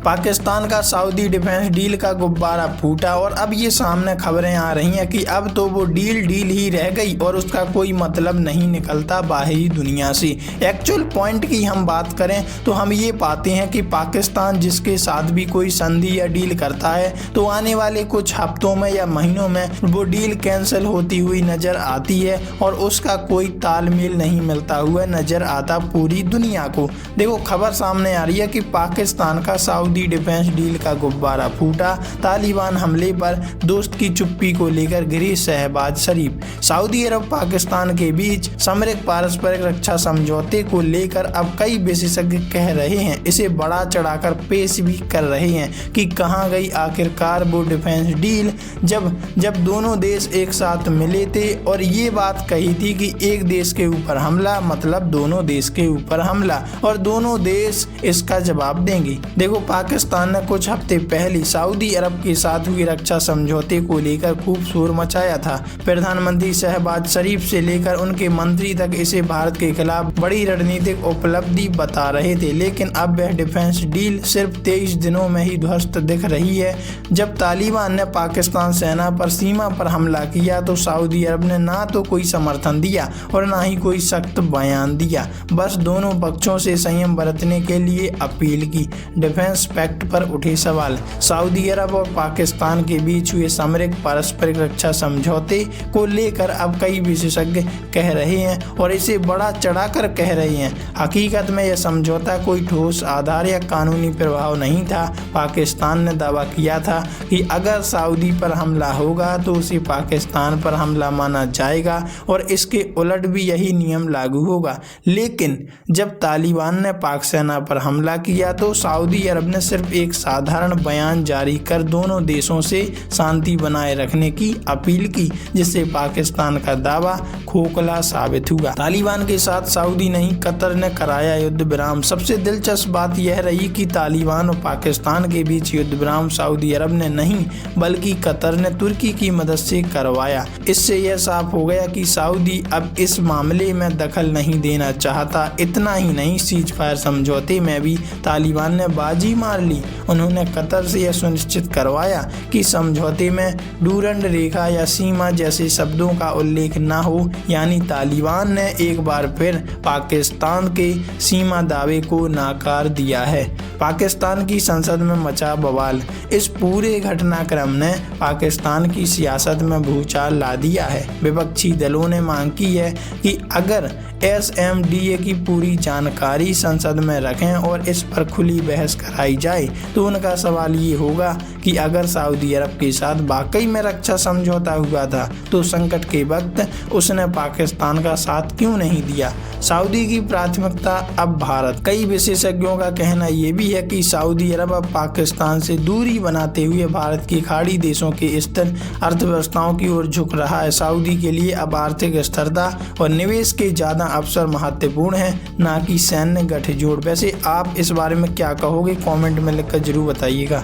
पाकिस्तान का Saudi defence deal का गुब्बारा फूटा और अब ये सामने खबरें आ रही हैं कि अब तो वो डील ही रह गई और उसका कोई मतलब नहीं निकलता बाहरी दुनिया से। एक्चुअल पॉइंट की हम बात करें तो हम ये पाते हैं कि पाकिस्तान जिसके साथ भी कोई संधि या डील करता है तो आने वाले कुछ हफ्तों में या महीनों में वो डील कैंसिल होती हुई नजर आती है और उसका कोई तालमेल नहीं मिलता हुआ नजर आता पूरी दुनिया को। देखो, खबर सामने आ रही है कि पाकिस्तान का सऊदी डिफेंस डील का गुब्बारा फूटा। तालिबान हमले पर दोस्त की चुप्पी को लेकर गिरी शहबाज शरीफ। सऊदी अरब पाकिस्तान के बीच सामरिक पारस्परिक रक्षा समझौते को लेकर अब कई विशेषज्ञ कह रहे हैं, इसे बड़ा चढ़ाकर पेश भी कर रहे हैं कि कहां गई आखिरकार वो डिफेंस डील जब दोनों देश एक साथ मिले थे और ये बात कही थी कि एक देश के ऊपर हमला मतलब दोनों देश के ऊपर हमला और दोनों देश इसका जवाब देंगे। देखो, पाकिस्तान ने कुछ हफ्ते पहले सऊदी अरब के साथ हुए रक्षा समझौते को लेकर खूब शोर मचाया था। प्रधानमंत्री शहबाज शरीफ से लेकर उनके मंत्री तक इसे भारत के खिलाफ बड़ी रणनीतिक उपलब्धि बता रहे थे, लेकिन अब वह डिफेंस डील सिर्फ 23 दिनों में ही ध्वस्त दिख रही है। जब तालिबान ने पाकिस्तान सेना पर सीमा पर हमला किया तो सऊदी अरब ने ना तो कोई समर्थन दिया और ना ही कोई सख्त बयान दिया, बस दोनों पक्षों से संयम बरतने के लिए अपील की। डिफेंस पैक्ट पर उठे सवाल। सऊदी अरब और पाकिस्तान के बीच हुए सामरिक पारस्परिक रक्षा समझौते को लेकर अब कई विशेषज्ञ कह रहे हैं और इसे बड़ा चढ़ाकर कह रहे हैं, हकीकत में यह समझौता कोई ठोस आधार या कानूनी प्रभाव नहीं था। पाकिस्तान ने दावा किया था कि अगर सऊदी पर हमला होगा तो उसे पाकिस्तान पर हमला माना जाएगा और इसके उलट भी यही नियम लागू होगा, लेकिन जब तालिबान ने पाक सेना पर हमला किया तो सऊदी अरब ने सिर्फ एक साधारण बयान जारी कर दोनों देशों से शांति बनाए रखने की अपील की, जिससे पाकिस्तान का दावा खोखला साबित हुआ। तालिबान के साथ सऊदी नहीं कतर ने कराया युद्ध विराम। सबसे दिलचस्प बात यह रही कि तालिबान और पाकिस्तान के बीच युद्ध विराम सऊदी अरब ने नहीं बल्कि कतर ने तुर्की की मदद से करवाया। इससे यह साफ हो गया कि सऊदी अब इस मामले में दखल नहीं देना चाहता। इतना ही नहीं, सीज फायर समझौते में भी तालिबान ने बाजी मार ली। उन्होंने कतर से यह सुनिश्चित करवाया कि समझौते में डूरंड रेखा या सीमा जैसे शब्दों का उल्लेख न हो, यानी तालिबान ने एक बार फिर पाकिस्तान के सीमा दावे को नाकार दिया है। पाकिस्तान की संसद में मचा बवाल। इस पूरे घटनाक्रम ने पाकिस्तान की सियासत में भूचाल ला दिया है। विपक्षी दलों ने मांग की है कि अगर SMDA की पूरी जानकारी संसद में रखें और इस पर खुली बहस कराई जाए तो उनका सवाल ये होगा कि अगर सऊदी अरब के साथ वाकई में रक्षा समझौता हुआ था तो संकट के वक्त उसने पाकिस्तान का साथ क्यों नहीं दिया। सऊदी की प्राथमिकता अब भारत। कई विशेषज्ञों का कहना यह भी है कि सऊदी अरब अब पाकिस्तान से दूरी बनाते हुए भारत की खाड़ी देशों के स्थिर अर्थव्यवस्थाओं की ओर झुक रहा है। सऊदी के लिए अब आर्थिक स्थिरता और निवेश के ज्यादा अवसर महत्वपूर्ण है, ना कि सैन्य गठजोड़। वैसे आप इस बारे में क्या कहोगे, कमेंट में लिखकर जरूर बताइएगा।